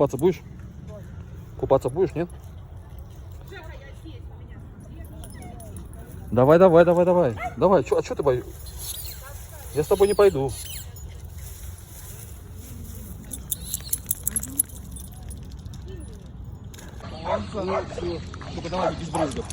Купаться будешь? Купаться будешь, нет? Давай. Давай, а что ты боишься? Я с тобой не пойду. Только давай без брызгов.